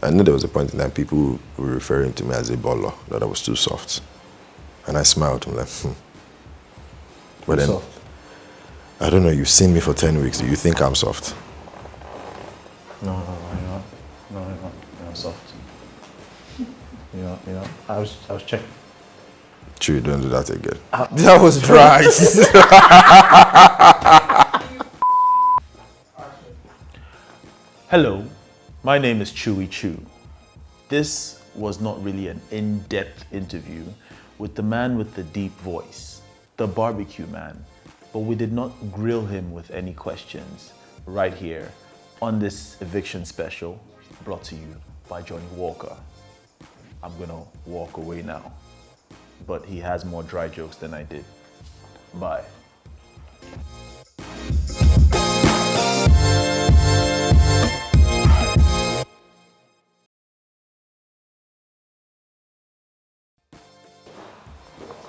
I knew there was a point in time people were referring to me as a baller, that I was too soft. And I smiled. I'm like, But then, soft. I don't know, you've seen me for 10 weeks. Do you think I'm soft? No, you're not. No, you're not. You're not soft. You're not. I was checking. Chuey, don't do that again. That was dry. Hello, my name is Chuey Chu. This was not really an in-depth interview with the man with the deep voice, the barbecue man, but we did not grill him with any questions right here on this eviction special brought to you by Johnnie Walker. I'm gonna walk away now, but he has more dry jokes than I did. Bye.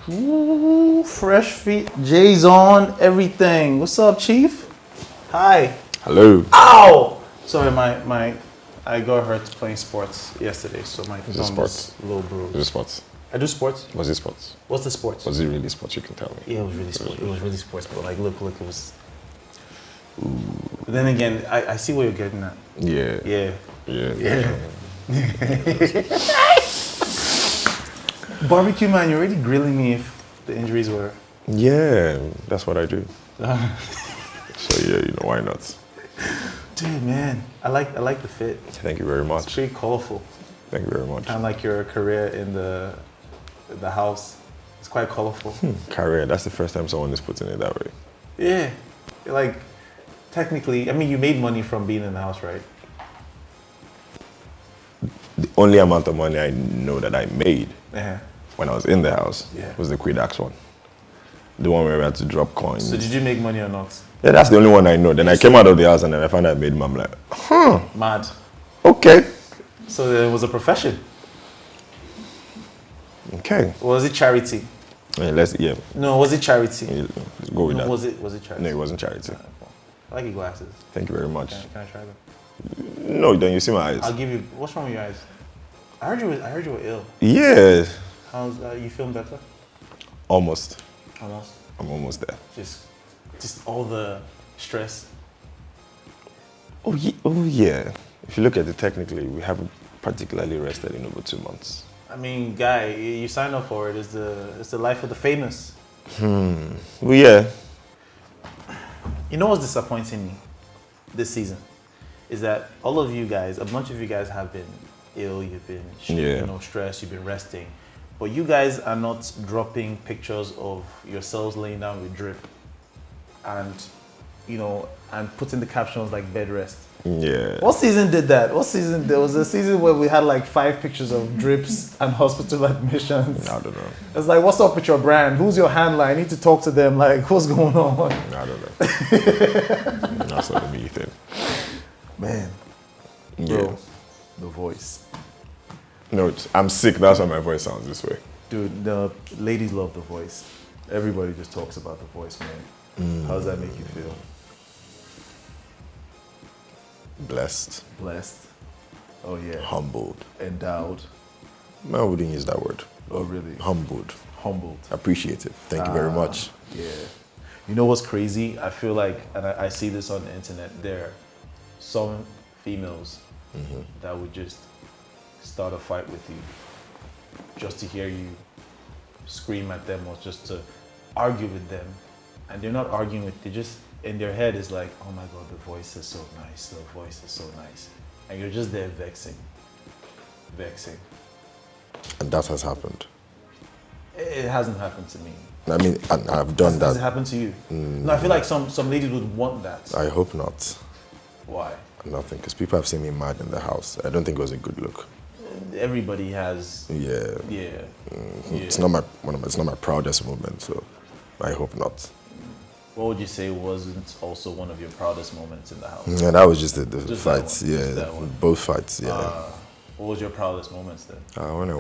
Ooh, fresh feet, J's on, everything. What's up, Chief? Hi. Hello. Ow! Sorry, I got hurt playing sports yesterday, so my thumb sports? is a little bruised. Was it sports? I do sports. Was it sports? What's the sports? Was it really sports? You can tell me. Yeah, it was really sports. It was really sports, but like, look, it was. Ooh. But then again, I see what you're getting at. Yeah. Yeah. Barbecue man, you're already grilling me if the injuries were. Yeah, that's what I do. So yeah, why not? Dude, man, I like the fit. Thank you very much. It's pretty colorful. Thank you very much. And like your career in the house, it's quite colorful. Career, that's the first time someone is putting it that way. Yeah, like technically, I mean, you made money from being in the house, right? The only amount of money I know that I made when I was in the house was the Quidax one. The one where we had to drop coins. So did you make money or not? Yeah, that's the only one I know. Then I came out of the house and then I found out I made money. I'm like, Mad. Okay. So it was a profession. Okay. Was it charity? Yeah. No, was it charity? Let's go with that. Was it charity? No, it wasn't charity. I like your glasses. Thank you very much. Can I try them? No, then you see my eyes. I'll give you. What's wrong with your eyes? I heard you were ill. Yeah. How's you feeling better? Almost. Almost. I'm almost there. Just all the stress. Oh yeah. If you look at it technically, we haven't particularly rested in over 2 months. I mean, guy, you signed up for it. It's the life of the famous. Well, yeah. You know what's disappointing me this season is that all of you guys, a bunch of you guys have been ill. You've been stressed. You've been resting, but you guys are not dropping pictures of yourselves laying down with drip, and and putting the captions like bed rest. Yeah. What season did that? There was a season where we had like 5 pictures of drips and hospital admissions. I don't know. It's like, what's up with your brand? Who's your handler? I need to talk to them. Like, what's going on? I don't know. That's not me thing. Man. Yeah. Bro, the voice. No, I'm sick. That's why my voice sounds this way. Dude, the ladies love the voice. Everybody just talks about the voice, man. How does that make you feel? Blessed. Blessed. Oh yeah. Humbled. Endowed. I wouldn't use that word. Oh really? Humbled. Humbled. Appreciative. Thank you very much. Yeah. You know what's crazy? I feel like, and I see this on the internet, there are some females that would just start a fight with you just to hear you scream at them or just to argue with them. And they're not arguing with, they just, in their head is like, oh my God, the voice is so nice, the voice is so nice. And you're just there vexing. And that has happened. It hasn't happened to me. I mean, I've done that. Has it happened to you? No, I feel like some ladies would want that. I hope not. Why? Nothing, because people have seen me mad in the house. I don't think it was a good look. Everybody has. Yeah. Yeah. It's not my proudest moment, so I hope not. What would you say wasn't also one of your proudest moments in the house? Yeah, that was just the Just fights. That Yeah, one. both fights. Yeah. What was your proudest moments then? When I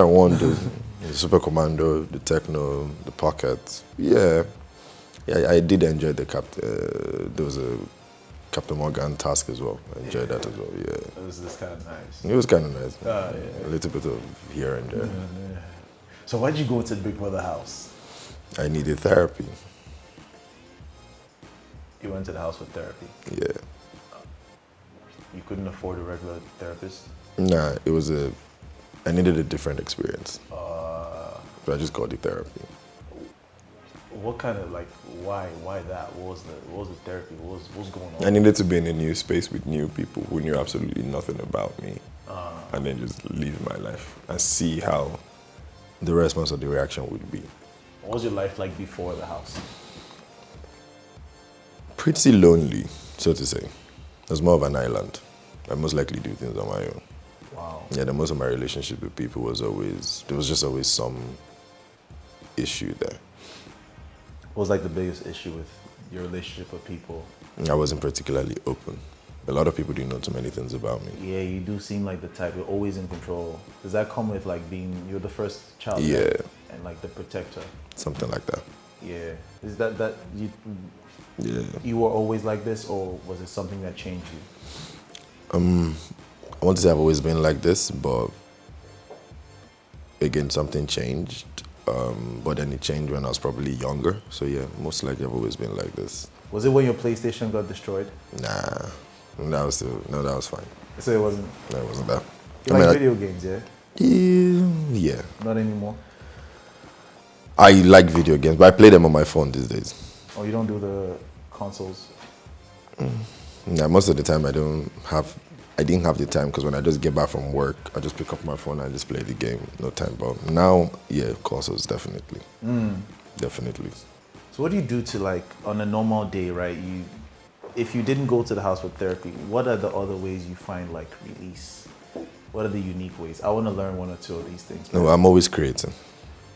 won the Super Commando, the Techno, the Pocket. Yeah, I did enjoy the cap. There was a Captain Morgan task as well. I enjoyed that as well, yeah. It was just kind of nice. It was kind of nice. Yeah. A little bit of here and there. Yeah. So why'd you go into the Big Brother house? I needed therapy. You went to the house with therapy? Yeah. You couldn't afford a regular therapist? Nah, I needed a different experience. So I just called it therapy. What kind of, like, why that? What was the therapy? What was going on? I needed to be in a new space with new people who knew absolutely nothing about me. And then just live my life and see how the response or the reaction would be. What was your life like before the house? Pretty lonely, so to say. It was more of an island. I most likely do things on my own. Wow. Yeah, the most of my relationship with people there was just always some issue there. What was like the biggest issue with your relationship with people? I wasn't particularly open. A lot of people didn't know too many things about me. Yeah, you do seem like the type, you're always in control. Does that come with like you're the first child? Yeah. Right? And like the protector? Something like that. Yeah. Is that you? Yeah. You were always like this, or was it something that changed you? I want to say I've always been like this, but again, something changed. But then it changed when I was probably younger. So yeah, most likely I've always been like this. Was it when your PlayStation got destroyed? Nah, that was fine. So it wasn't? No, it wasn't that. You like video games, yeah? Yeah. Not anymore? I like video games, but I play them on my phone these days. Oh, you don't do the consoles? Yeah, most of the time I didn't have the time because when I just get back from work, I just pick up my phone and just play the game. No time. But now, yeah, consoles definitely. Definitely. So what do you do to like, on a normal day, right? If you didn't go to the house with therapy, what are the other ways you find like release? What are the unique ways? I want to learn one or two of these things. No, I'm always creating.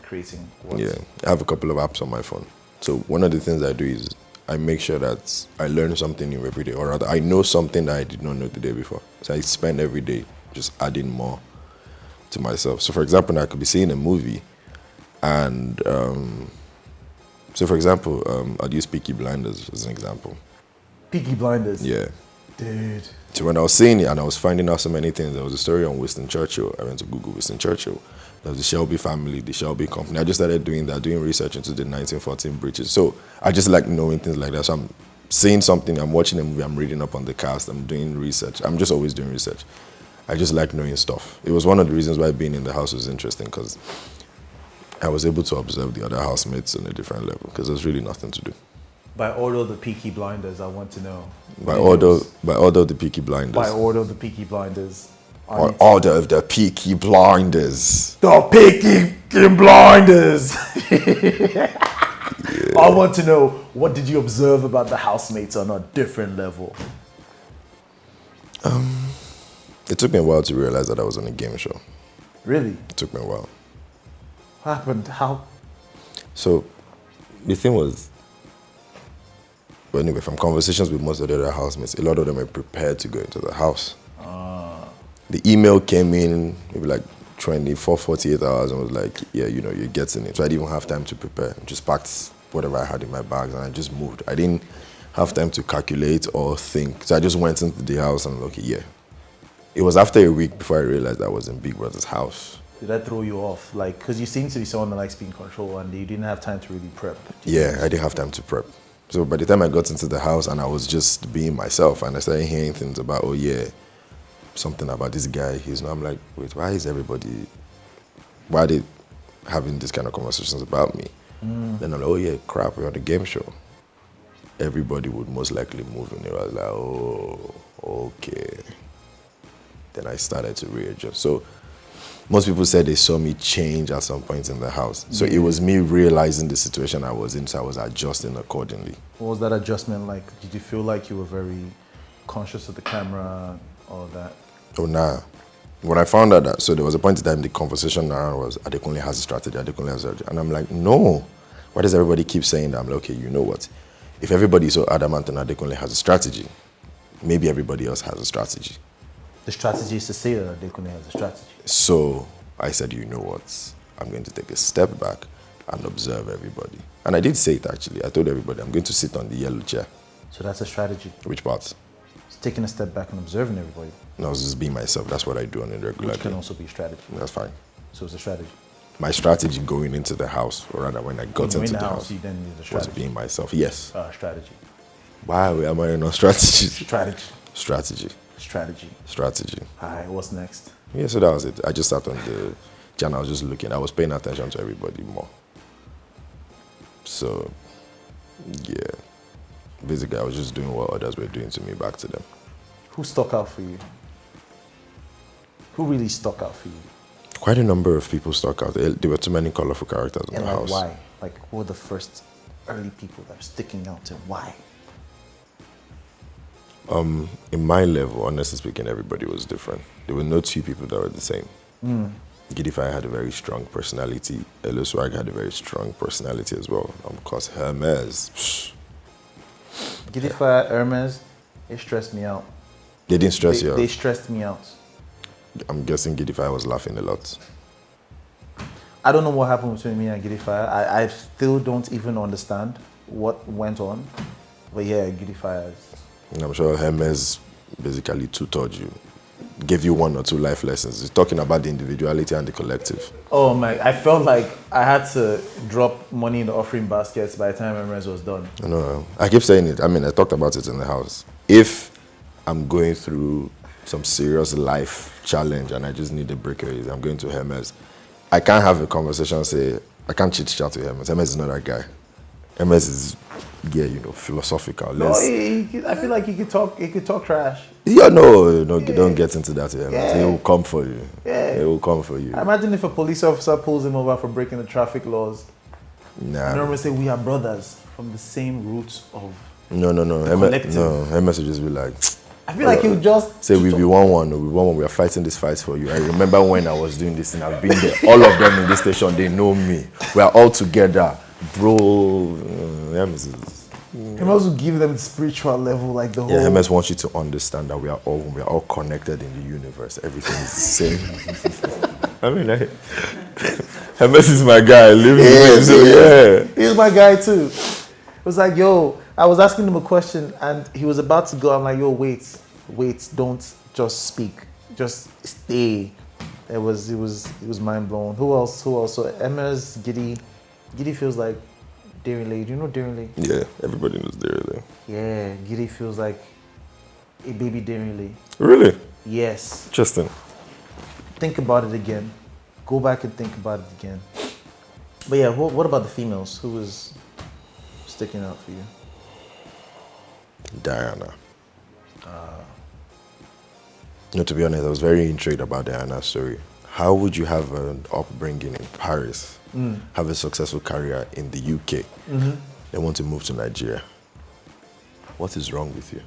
Creating what? Yeah, I have a couple of apps on my phone. So one of the things I do is I make sure that I learn something new every day, or rather I know something that I did not know the day before. So I spend every day just adding more to myself. So for example, I could be seeing a movie and so for example, I'd use Peaky Blinders as an example. Peaky Blinders? Yeah. Dude. So when I was seeing it and I was finding out so many things, there was a story on Winston Churchill. I went to Google Winston Churchill. There was the Shelby family, the Shelby company. I just started doing research into the 1914 British. So I just like knowing things like that. So I'm seeing something, I'm watching a movie, I'm reading up on the cast, I'm doing research. I'm just always doing research. I just like knowing stuff. It was one of the reasons why being in the house was interesting, because I was able to observe the other housemates on a different level, because there's really nothing to do. By order of the Peaky Blinders, I want to know. By order of the Peaky Blinders. By order of the Peaky Blinders. By order of the Peaky Blinders. The Peaky Blinders! Yeah. I want to know, what did you observe about the housemates on a different level? It took me a while to realize that I was on a game show. Really? It took me a while. What happened? How? So, the thing was, but anyway, from conversations with most of the other housemates, a lot of them were prepared to go into the house. The email came in maybe like 24, 48 hours and was like, yeah, you know, you're getting it. So I didn't even have time to prepare. I just packed whatever I had in my bags and I just moved. I didn't have time to calculate or think. So I just went into the house and okay, yeah. It was after a week before I realized I was in Big Brother's house. Did that throw you off? Like, because you seem to be someone that likes being in control and you didn't have time to really prep. Yeah, I didn't have time to prep. So by the time I got into the house and I was just being myself and I started hearing things about, oh yeah, something about this guy, I'm like, wait, why are they having this kind of conversations about me? Then I'm like, oh yeah, crap, we're on the game show. Everybody would most likely move in there. I was like, oh, okay. Then I started to readjust. So most people said they saw me change at some point in the house. So it was me realizing the situation I was in, so I was adjusting accordingly. What was that adjustment like? Did you feel like you were very conscious of the camera, all that? Oh, nah. When I found out that, so there was a point in time the conversation around was, Adekunle has a strategy, Adekunle has a strategy. And I'm like, no. Why does everybody keep saying that? I'm like, okay, you know what? If everybody is so adamant and Adekunle has a strategy, maybe everybody else has a strategy. The strategy is to say that Adekunle has a strategy. So I said, you know what? I'm going to take a step back and observe everybody. And I did say it actually. I told everybody, I'm going to sit on the yellow chair. So that's a strategy? Which part? Taking a step back and observing everybody. No, I was just being myself. That's what I do on a regular Which can day. also be strategy. That's fine. So it's a strategy. My strategy going into the house, or rather when I got into the house, you then use a was strategy. being myself. Yes. Strategy. Why am I on strategy? Strategy. Strategy. Strategy. Strategy. All right, what's next? Yeah, so that was it. I just sat on the channel, I was just looking. I was paying attention to everybody more. So, yeah. Basically, I was just doing what others were doing to me back to them. Who stuck out for you? Who really stuck out for you? Quite a number of people stuck out. There were too many colorful characters in And the like house. why? Like who were the first early people that are sticking out and why? In my level, honestly speaking, everybody was different. There were no two people that were the same. Gidify had a very strong personality. Elo Swag had a very strong personality as well. Of course, Hermes. Gidify, Hermes, it stressed me out. They didn't stress you out. They stressed me out. I'm guessing Gidify was laughing a lot. I don't know what happened between me and Gidify. I still don't even understand what went on. But yeah, Gidify is. And I'm sure Hermes basically tutored you, gave you 1 or 2 life lessons. He's talking about the individuality and the collective. Oh my, I felt like I had to drop money in the offering baskets by the time Hermes was done. I know. I keep saying it. I mean, I talked about it in the house. If I'm going through some serious life challenge and I just need a breakaway, I'm going to Hermes. I can't have a conversation and say, I can't chit chat to Hermes. Hermes is not that guy. Hermes is, philosophical. No, I feel like he could talk trash. Yeah, no, don't get into that. Hermes. He will come for you. Yeah. He will come for you. I imagine if a police officer pulls him over for breaking the traffic laws, Nah. you normally say we are brothers from the same roots of. No. collective. Hermes will just be like, I feel like he would just say we 1-1. We are fighting this fight for you. I remember when I was doing this thing. I've been there. All of them in this station, they know me. We are all together, bro. Hermes is. Hermes will give them the spiritual level, like the whole. Yeah, Hermes wants you to understand that we are all connected in the universe. Everything is the same. I mean, Hermes is my guy. Leave me. So yeah, He's my guy too. It was like, yo, I was asking him a question and he was about to go. I'm like, yo, wait, don't just speak, just stay. It was mind blown. Who else? So Hermes, Giddy feels like Daringly. Do you know Daringly? yeah. Everybody knows there. Yeah, Giddy feels like a baby Daringly. Really Yes. interesting. Think about it again. Go back and think about it again. But yeah, what about the females? Who was sticking out for you? Diana. To be honest, I was very intrigued about Diana's story. How would you have an upbringing in Paris, have a successful career in the UK, then want to move to Nigeria? What is wrong with you?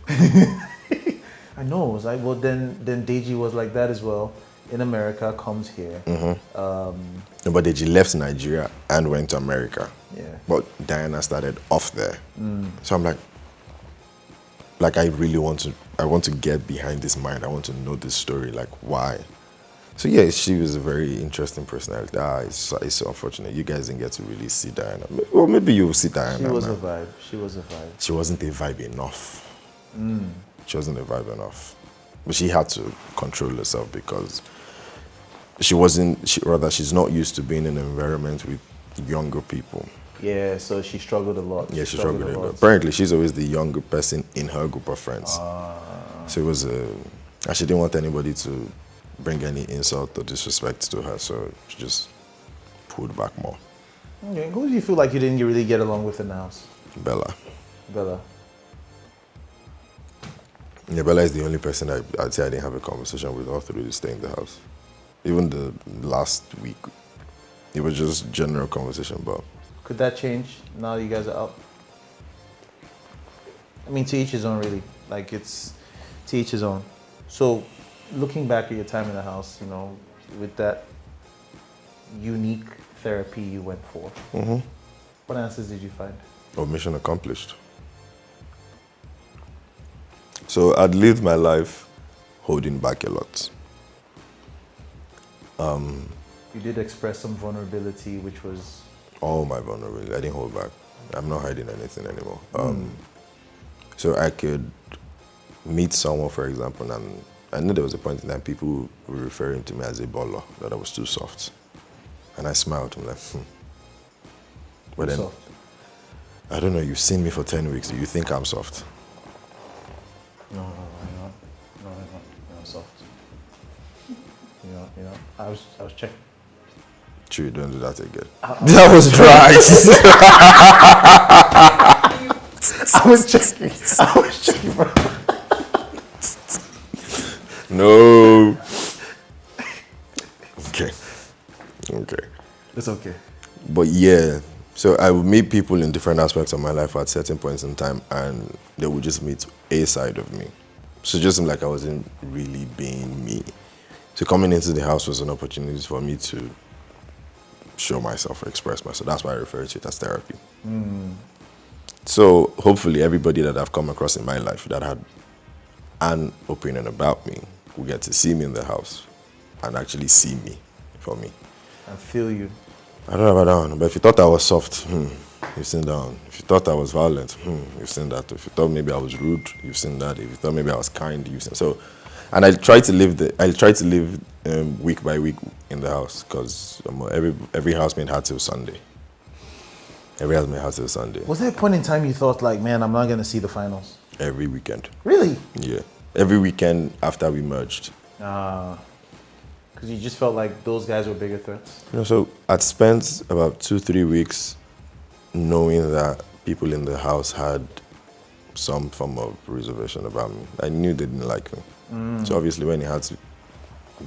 I know. It was like, well, then Deji was like that as well. In America, comes here. No, but Deji left Nigeria and went to America. Yeah. But Diana started off there. So I'm like I really want to get behind this mind. I want to know this story, like why. So yeah, she was a very interesting personality. It's so unfortunate. You guys didn't get to really see Diana. Well, maybe you'll see Diana. She was now. a vibe. She was a vibe. She wasn't a vibe enough. She wasn't a vibe enough. But she had to control herself because she's not used to being in an environment with younger people. Yeah, so she struggled a lot. Yeah, she struggled a lot. Apparently, she's always the younger person in her group of friends. So it was, and she didn't want anybody to bring any insult or disrespect to her, so she just pulled back more. Okay, who do you feel like you didn't really get along with in the house? Bella. Bella. Yeah, Bella is the only person I'd say I didn't have a conversation with all through the stay in the house. Even the last week, it was just general conversation, but... Could that change now you guys are out? I mean, to each his own, really. Like, it's to each his own. So, looking back at your time in the house, with that unique therapy you went for, what answers did you find? Oh, mission accomplished. So I'd lived my life holding back a lot. You did express some vulnerability, which was... All my vulnerability, I didn't hold back. I'm not hiding anything anymore. So I could meet someone, for example, and I know there was a point in time people were referring to me as a baller, that I was too soft. And I smiled. I'm like, But then, Soft. I don't know, you've seen me for 10 weeks. Do you think I'm soft? No, you're not. No, you're not soft. I was checking. True, don't do that again. That was dry. I was checking, bro. No. Okay. It's okay. But yeah, so I would meet people in different aspects of my life at certain points in time, and they would just meet a side of me. So it just seemed like I wasn't really being me. So coming into the house was an opportunity for me to show myself, express myself. That's why I refer to it as therapy. So hopefully everybody that I've come across in my life that had an opinion about me will get to see me in the house and actually see me for me. I feel you. I don't know about that one, but if you thought I was soft, you've seen that one. If you thought I was violent, you've seen that. If you thought maybe I was rude, you've seen that. If you thought maybe I was kind, you've seen. So, and I try to live week by week in the house, because every housemate had till Sunday. Every housemate had till Sunday. Was there a point in time you thought like, man, I'm not gonna see the finals? Every weekend. Really? Yeah. Every weekend after we merged. Because you just felt like those guys were bigger threats? So I'd spent about 2-3 weeks knowing that people in the house had some form of reservation about me. I knew they didn't like me. So obviously when it had to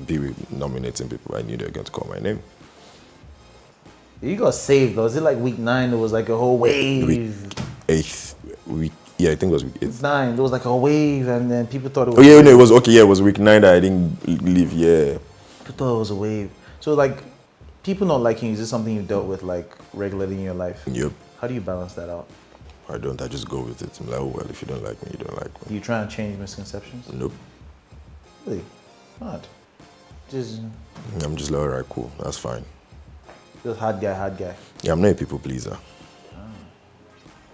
be with nominating people, I knew they were going to call my name. You got saved though. Was it like week 9? There was like a whole wave. Week 8. I think it was week 8. 9. There was like a wave, and then people thought it was. Oh yeah, no, it was okay. Yeah, it was week 9 that I didn't leave. Yeah. People thought it was a wave. So like, people not liking you, is this something you dealt with like regularly in your life? Yep. How do you balance that out? I don't. I just go with it. I'm like, oh well, if you don't like me, you don't like me. Do you try and change misconceptions? Nope. Really? Not. I'm just like, all right, cool. That's fine. Just hard guy. Yeah, I'm not a people pleaser.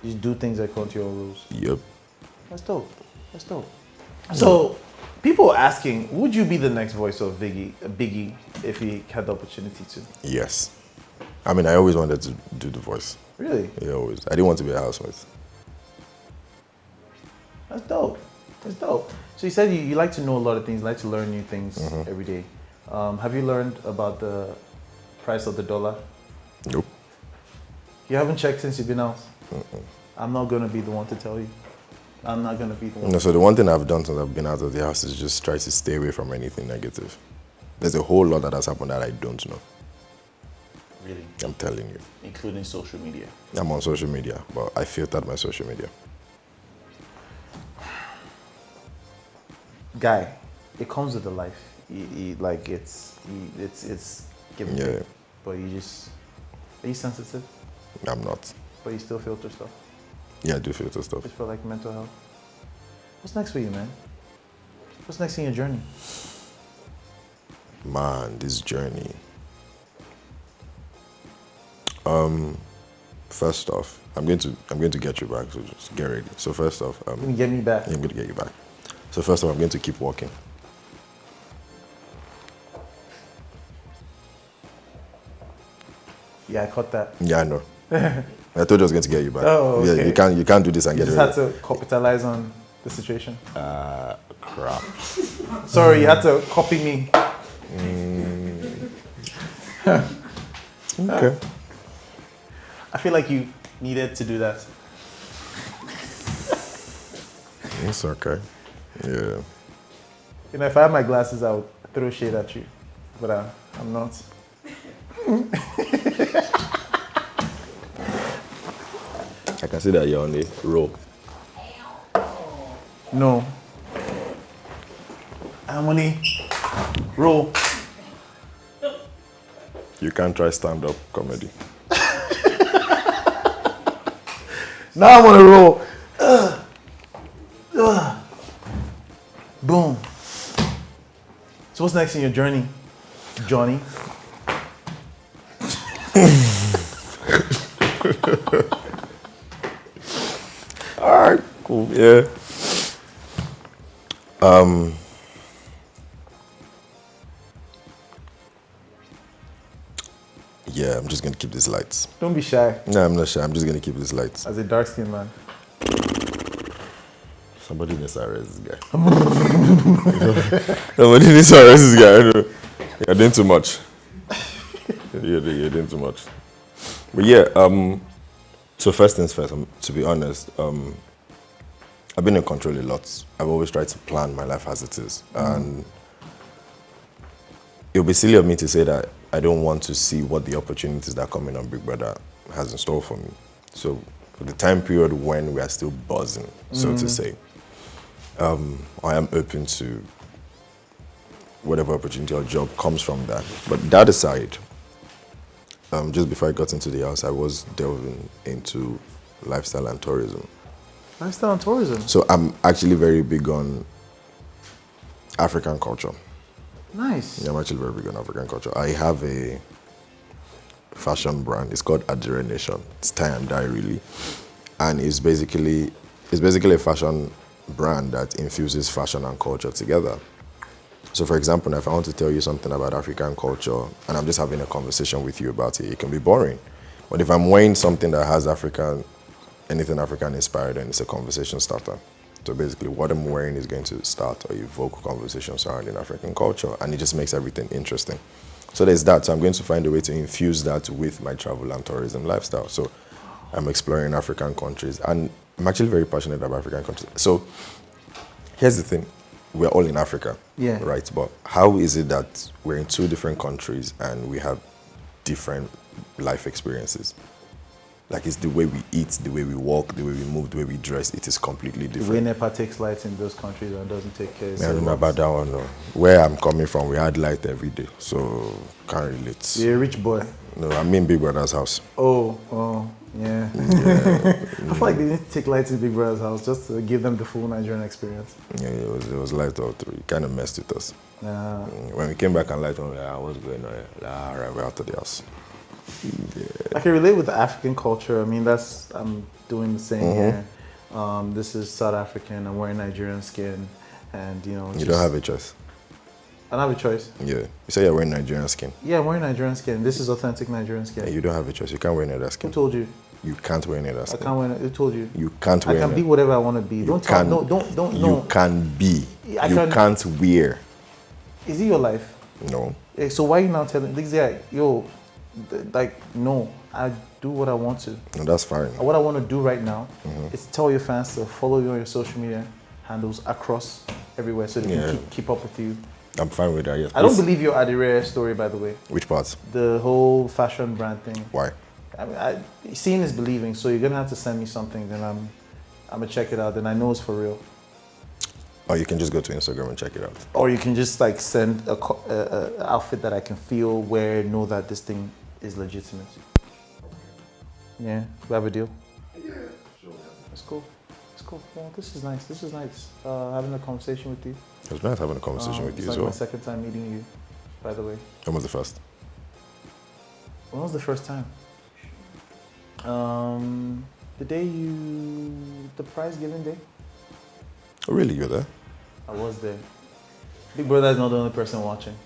You just do things according to your rules. Yep. That's dope. So, people are asking, would you be the next voice of Biggie if he had the opportunity to? Yes. I mean, I always wanted to do the voice. Really? Yeah, always. I didn't want to be a housemate. That's dope. So you said you like to know a lot of things, like to learn new things every day. Have you learned about the price of the dollar? Nope. You haven't checked since you've been out? I'm not going to be the one to tell you. I'm not going to be the one. No, so the one thing I've done since I've been out of the house is just try to stay away from anything negative. There's a whole lot that has happened that I don't know. Really? I'm telling you. Including social media? I'm on social media, but I filtered my social media. Guy, it comes with the life. It's given. Yeah. But are you sensitive? I'm not. But you still filter stuff? Yeah, I do filter stuff. Just for like mental health. What's next for you, man? What's next in your journey? Man, this journey. First off, I'm going to get you back, so just get ready. So first off, You can get me back. I'm going to get you back. So first off, I'm going to keep walking. Yeah, I caught that. Yeah, I know. I told you I was going to get you back. Oh, okay. Yeah, you can't do this and You get just ready. had to capitalize on the situation. Crap. Sorry, you had to copy me. Okay. I feel like you needed to do that. It's okay. Yeah. You know, if I had my glasses, I would throw shade at you. But I'm not. I can see that you're on the roll. No. I'm on a roll. You can't try stand-up comedy. Now I'm on a roll. Boom. So what's next in your journey, Johnnie? All right, cool. Yeah. Yeah, I'm just gonna keep this light. Don't be shy. No, I'm not sure. I'm just gonna keep this light. As a dark-skinned man. Somebody needs to arrest this guy. Somebody needs to arrest this guy. You're doing too much. You're doing too much. But yeah, so first things first, to be honest, I've been in control a lot. I've always tried to plan my life as it is. And it would be silly of me to say that I don't want to see what the opportunities that come in on Big Brother has in store for me. So for the time period when we are still buzzing, so to say, I am open to whatever opportunity or job comes from that. But that aside, just before I got into the house, I was delving into lifestyle and tourism. Lifestyle and tourism? So I'm actually very big on African culture. Nice. Yeah, I'm actually very big on African culture. I have a fashion brand. It's called Adekunle. It's tie and dye, really, and it's basically a fashion brand that infuses fashion and culture together. So, for example, if I want to tell you something about African culture and I'm just having a conversation with you about it, it can be boring. But if I'm wearing something that has anything African inspired, then it's a conversation starter. So basically, what I'm wearing is going to start or evoke conversation surrounding African culture, and it just makes everything interesting. So there's that. So I'm going to find a way to infuse that with my travel and tourism lifestyle. So I'm exploring African countries, and I'm actually very passionate about African countries. So here's the thing. We're all in Africa, Yeah. right? But how is it that we're in two different countries and we have different life experiences? Like, it's the way we eat, the way we walk, the way we move, the way we dress. It is completely different. The way NEPA takes lights in those countries and doesn't take care of I don't know about that one, no. Where I'm coming from, we had light every day, so can't relate. You're a rich boy. No, I'm in Big Brother's house. Oh, yeah. I feel like they need to take lights in Big Brother's house just to give them the full Nigerian experience. Yeah, it was light out. It kind of messed with us. Yeah. When we came back and light on, what's going on? All right, we're out of the house. Yeah. I can relate with the African culture. I mean, I'm doing the same here. This is South African. I'm wearing Nigerian skin, and You don't have a choice. I don't have a choice. Yeah, you say you're wearing Nigerian skin. Yeah, I'm wearing Nigerian skin. This is authentic Nigerian skin. Yeah, you don't have a choice. You can't wear any other Who skin. told you? You can't wear any other I skin. can't wear. Who told you? You can't wear. I can be whatever I want to be. Don't tell. No, don't. You No. can be. I You can- can't wear. Is it your life? No. So why are you now telling this guy, no, I do what I want to. No, that's fine. And what I want to do right now is tell your fans to follow you on your social media handles across everywhere so they can keep up with you. I'm fine with that, yes. I don't believe your Adire story, by the way. Which parts? The whole fashion brand thing. Why? I mean, seeing is believing, so you're going to have to send me something, then I'm going to check it out, then I know it's for real. Or you can just go to Instagram and check it out. Or you can just like send a outfit that I can feel, wear, know that this thing is legitimate. Yeah, we have a deal. Yeah, sure. That's cool. It's cool. Well, this is nice. This is nice. Having a conversation with you. It was nice having a conversation with you it's as like well. my second time meeting you, by the way. When was the first? When was the first time? The day the prize giving day. Oh, really? You were there? I was there. Big Brother is not the only person watching.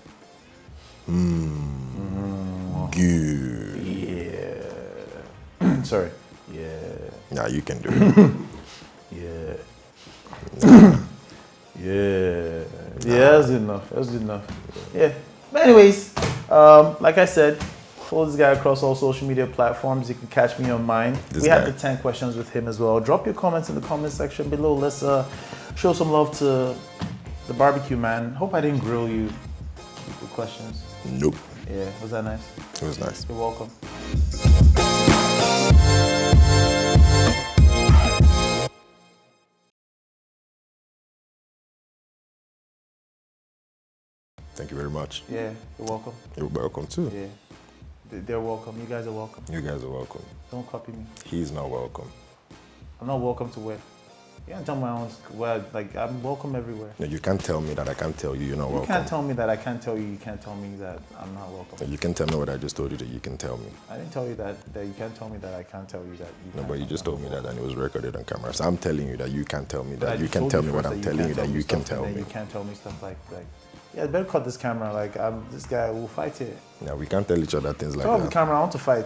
Good. Yeah. Sorry. Yeah. Nah, you can do it. Yeah. Yeah. Yeah, that's good enough. That's good enough. Yeah. But anyways, like I said, follow this guy across all social media platforms. You can catch me on mine. We had the 10 questions with him as well. Drop your comments in the comment section below. Let's show some love to the barbecue man. Hope I didn't grill you with questions. Nope. Yeah, was that nice? It was nice. You're welcome. Thank you very much. Yeah, you're welcome. You're welcome too. Yeah, they're welcome. You guys are welcome. You guys are welcome. Don't copy me. He's not welcome. I'm not welcome to where? You can't tell me like I'm welcome everywhere. No, you can't tell me that I can't tell you you're not welcome. You can't tell me that I can't tell you. You can't tell me that I'm not welcome. You can tell me what I just told you that you can tell me. I didn't tell you that you can't tell me that I can't tell you that. No, but you just told me that and it was recorded on camera. So I'm telling you that you can't tell me that. You can tell me what I'm telling you that you can tell me. You can't tell me stuff like yeah, better cut this camera. Like this guy will fight it. No, we can't tell each other things like Turn off that. the camera. I want to fight.